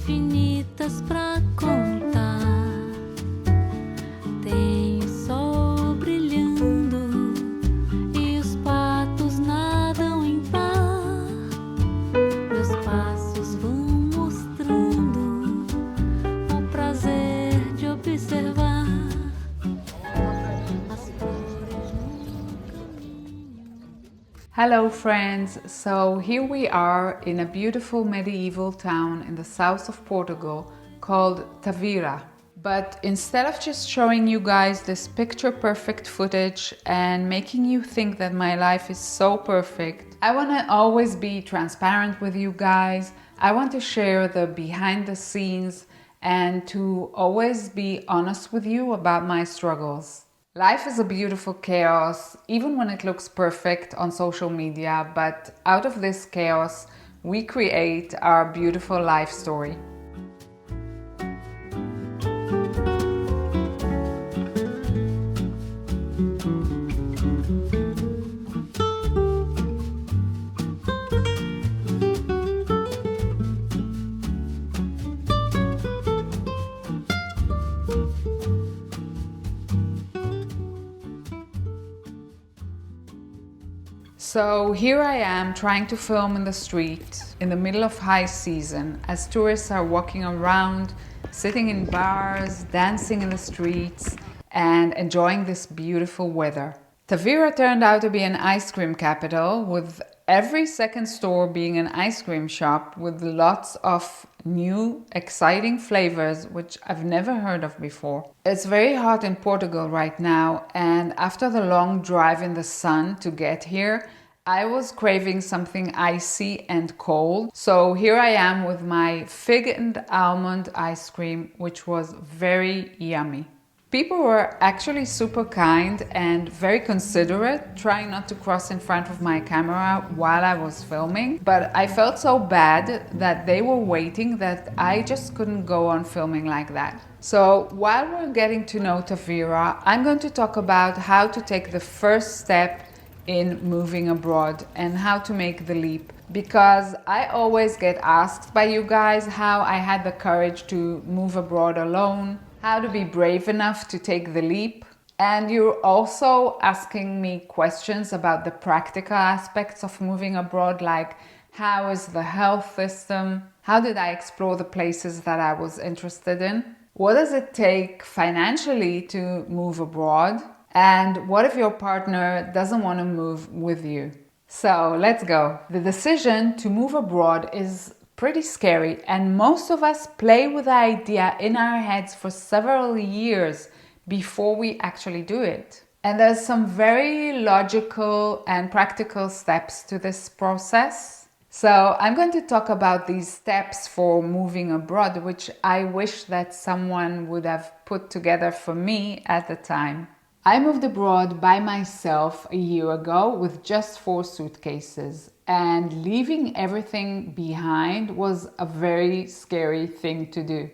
infinitas pra contar. Tem o sol brilhando e os patos nadam em par. Meus passos vão mostrando o prazer de observar as flores no caminho. Hello friends, so here we are in a beautiful medieval town in the south of Portugal called Tavira. But instead of just showing you guys this picture perfect footage and making you think that my life is so perfect, I want to always be transparent with you guys. I want to share the behind the scenes and to always be honest with you about my struggles. Life is a beautiful chaos, even when it looks perfect on social media, but out of this chaos, we create our beautiful life story. So here I am trying to film in the street in the middle of high season as tourists are walking around, sitting in bars, dancing in the streets and enjoying this beautiful weather. Tavira turned out to be an ice cream capital, with every second store being an ice cream shop with lots of new exciting flavors which I've never heard of before. It's very hot in Portugal right now, and after the long drive in the sun to get here, I was craving something icy and cold. So here I am with my fig and almond ice cream, which was very yummy. People were actually super kind and very considerate, trying not to cross in front of my camera while I was filming. But I felt so bad that they were waiting that I just couldn't go on filming like that. So while we're getting to know Tavira, I'm going to talk about how to take the first step in moving abroad and how to make the leap. Because I always get asked by you guys how I had the courage to move abroad alone, how to be brave enough to take the leap. And you're also asking me questions about the practical aspects of moving abroad, like how is the health system? How did I explore the places that I was interested in? What does it take financially to move abroad? And what if your partner doesn't want to move with you? So let's go. The decision to move abroad is pretty scary, and most of us play with the idea in our heads for several years before we actually do it. And there's some very logical and practical steps to this process. So I'm going to talk about these steps for moving abroad, which I wish that someone would have put together for me at the time. I moved abroad by myself a year ago with just 4 suitcases, and leaving everything behind was a very scary thing to do.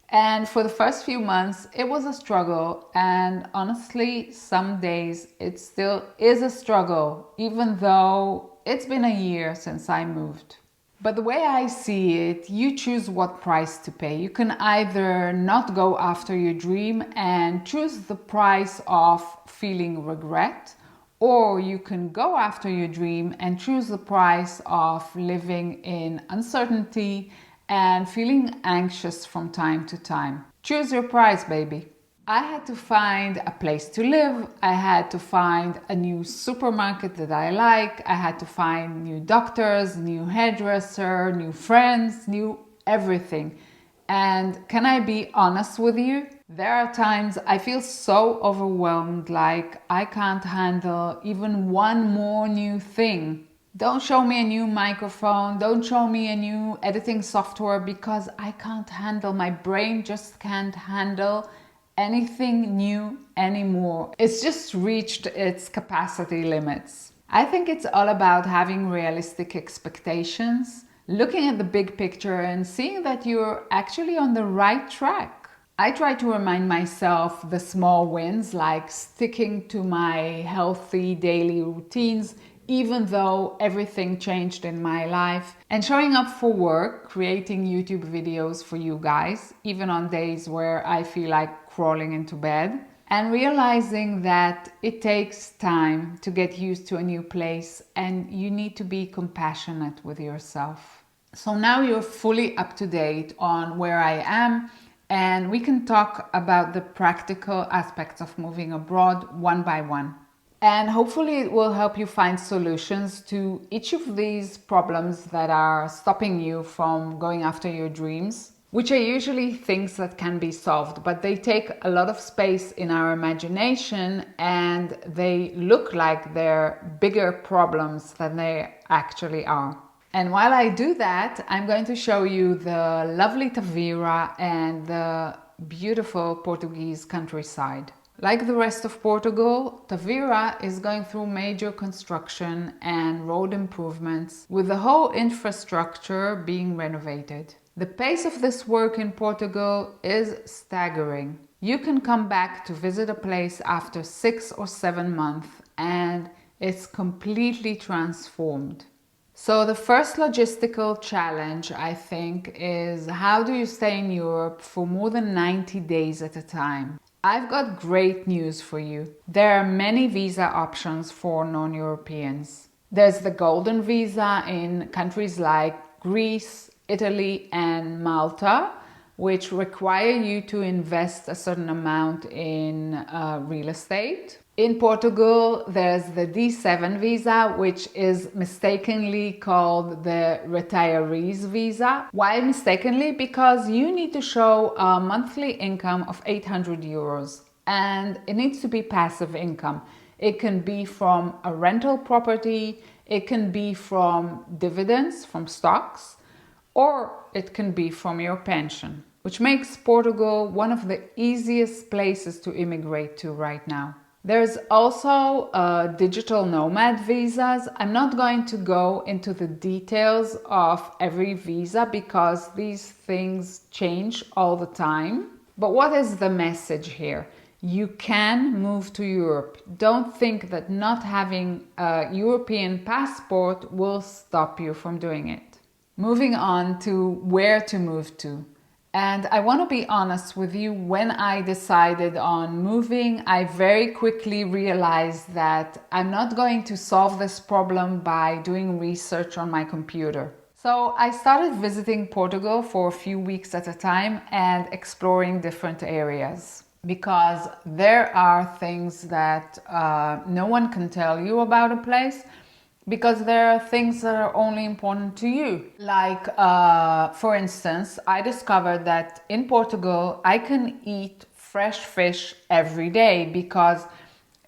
And for the first few months, it was a struggle, and honestly, some days it still is a struggle, even though it's been a year since I moved. But the way I see it, you choose what price to pay. You can either not go after your dream and choose the price of feeling regret, or you can go after your dream and choose the price of living in uncertainty and feeling anxious from time to time. Choose your price, baby. I had to find a place to live. I had to find a new supermarket that I like. I had to find new doctors, new hairdresser, new friends, new everything. And can I be honest with you? There are times I feel so overwhelmed, like I can't handle even one more new thing. Don't show me a new microphone, don't show me a new editing software, because I can't handle, my brain just can't handle anything new anymore. It's just reached its capacity limits. I think it's all about having realistic expectations, looking at the big picture and seeing that you're actually on the right track. I try to remind myself the small wins, like sticking to my healthy daily routines, even though everything changed in my life, and showing up for work, creating YouTube videos for you guys, even on days where I feel like crawling into bed, and realizing that it takes time to get used to a new place and you need to be compassionate with yourself. So now you're fully up to date on where I am, and we can talk about the practical aspects of moving abroad one by one. And hopefully it will help you find solutions to each of these problems that are stopping you from going after your dreams, which are usually things that can be solved, but they take a lot of space in our imagination and they look like they're bigger problems than they actually are. And while I do that, I'm going to show you the lovely Tavira and the beautiful Portuguese countryside. Like the rest of Portugal, Tavira is going through major construction and road improvements, with the whole infrastructure being renovated. The pace of this work in Portugal is staggering. You can come back to visit a place after 6 or 7 months and it's completely transformed. So the first logistical challenge, I think, is how do you stay in Europe for more than 90 days at a time? I've got great news for you. There are many visa options for non-Europeans. There's the golden visa in countries like Greece, Italy and Malta, which require you to invest a certain amount in real estate. In Portugal, there's the D7 visa, which is mistakenly called the retirees visa. Why mistakenly? Because you need to show a monthly income of 800 euros and it needs to be passive income. It can be from a rental property, it can be from dividends from stocks, or it can be from your pension, which makes Portugal one of the easiest places to immigrate to right now. There's also digital nomad visas. I'm not going to go into the details of every visa because these things change all the time. But what is the message here? You can move to Europe. Don't think that not having a European passport will stop you from doing it. Moving on to where to move to. And I want to be honest with you, when I decided on moving, I very quickly realized that I'm not going to solve this problem by doing research on my computer. So I started visiting Portugal for a few weeks at a time and exploring different areas, because there are things that no one can tell you about a place, because there are things that are only important to you. Like, for instance, I discovered that in Portugal, I can eat fresh fish every day because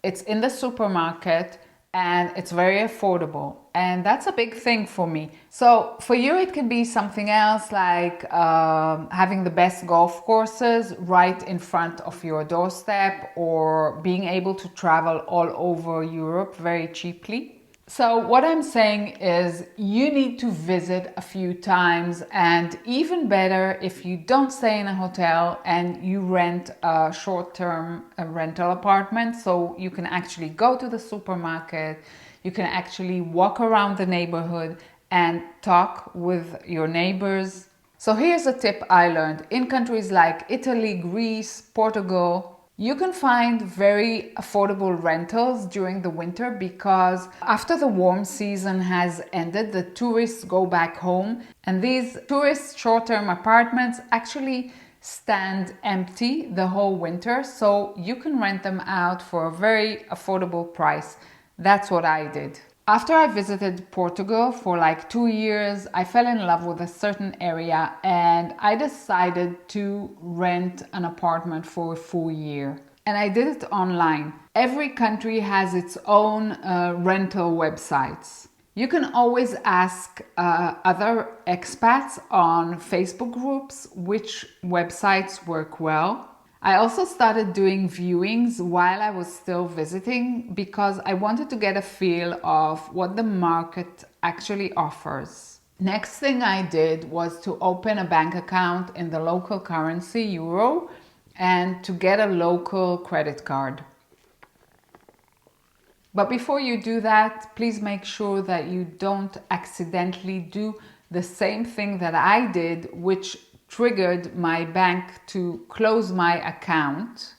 it's in the supermarket and it's very affordable. And that's a big thing for me. So for you, it can be something else, like having the best golf courses right in front of your doorstep, or being able to travel all over Europe very cheaply. So what I'm saying is you need to visit a few times, and even better if you don't stay in a hotel and you rent a short-term rental apartment, so you can actually go to the supermarket, you can actually walk around the neighborhood and talk with your neighbors. So here's a tip I learned. In countries like Italy, Greece, Portugal, you can find very affordable rentals during the winter, because after the warm season has ended, the tourists go back home, and these tourist short-term apartments actually stand empty the whole winter, so you can rent them out for a very affordable price. That's what I did. After I visited Portugal for like 2 years, I fell in love with a certain area and I decided to rent an apartment for a full year. And I did it online. Every country has its own rental websites. You can always ask other expats on Facebook groups which websites work well. I also started doing viewings while I was still visiting, because I wanted to get a feel of what the market actually offers. Next thing I did was to open a bank account in the local currency, euro, and to get a local credit card. But before you do that, please make sure that you don't accidentally do the same thing that I did, which triggered my bank to close my account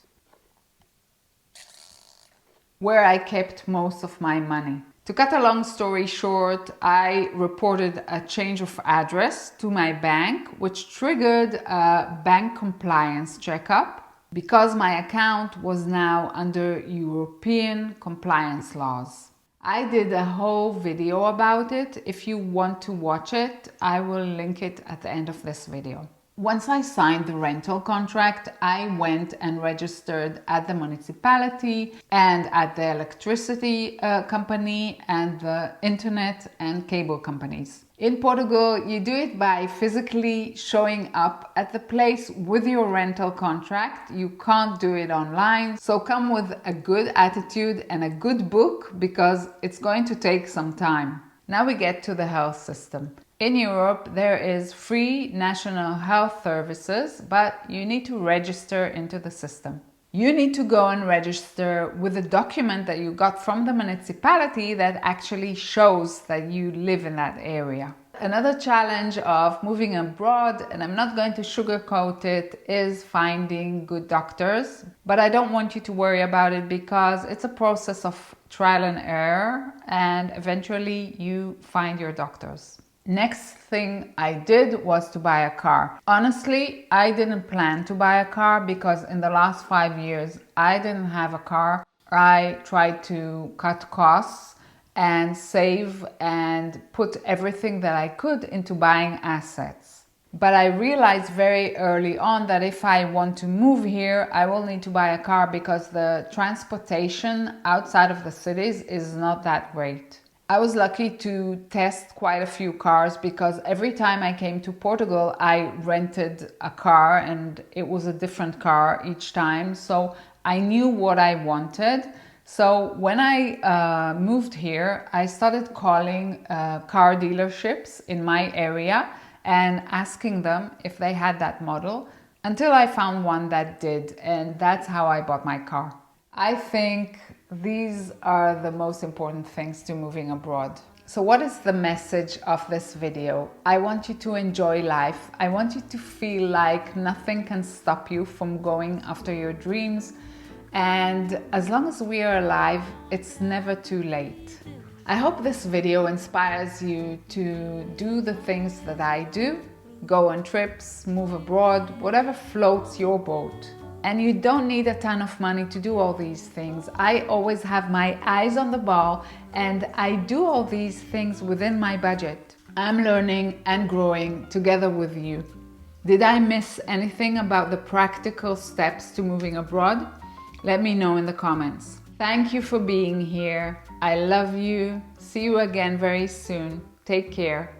where I kept most of my money. To cut a long story short, I reported a change of address to my bank, which triggered a bank compliance checkup because my account was now under European compliance laws. I did a whole video about it. If you want to watch it, I will link it at the end of this video. Once I signed the rental contract, I went and registered at the municipality and at the electricity company and the internet and cable companies. In Portugal, you do it by physically showing up at the place with your rental contract. You can't do it online. So come with a good attitude and a good book because it's going to take some time. Now we get to the health system. In Europe, there is free national health services, but you need to register into the system. You need to go and register with a document that you got from the municipality that actually shows that you live in that area. Another challenge of moving abroad, and I'm not going to sugarcoat it, is finding good doctors. But I don't want you to worry about it because it's a process of trial and error, and eventually you find your doctors. Next thing I did was to buy a car. Honestly, I didn't plan to buy a car because in the last 5 years, I didn't have a car. I tried to cut costs and save and put everything that I could into buying assets. But I realized very early on that if I want to move here, I will need to buy a car because the transportation outside of the cities is not that great. I was lucky to test quite a few cars because every time I came to Portugal, I rented a car and it was a different car each time. So I knew what I wanted. So when I moved here, I started calling car dealerships in my area and asking them if they had that model until I found one that did. And that's how I bought my car. I think these are the most important things to moving abroad. So what is the message of this video? I want you to enjoy life. I want you to feel like nothing can stop you from going after your dreams. And as long as we are alive, it's never too late. I hope this video inspires you to do the things that I do. Go on trips, move abroad, whatever floats your boat. And you don't need a ton of money to do all these things. I always have my eyes on the ball and I do all these things within my budget. I'm learning and growing together with you. Did I miss anything about the practical steps to moving abroad? Let me know in the comments. Thank you for being here. I love you. See you again very soon. Take care.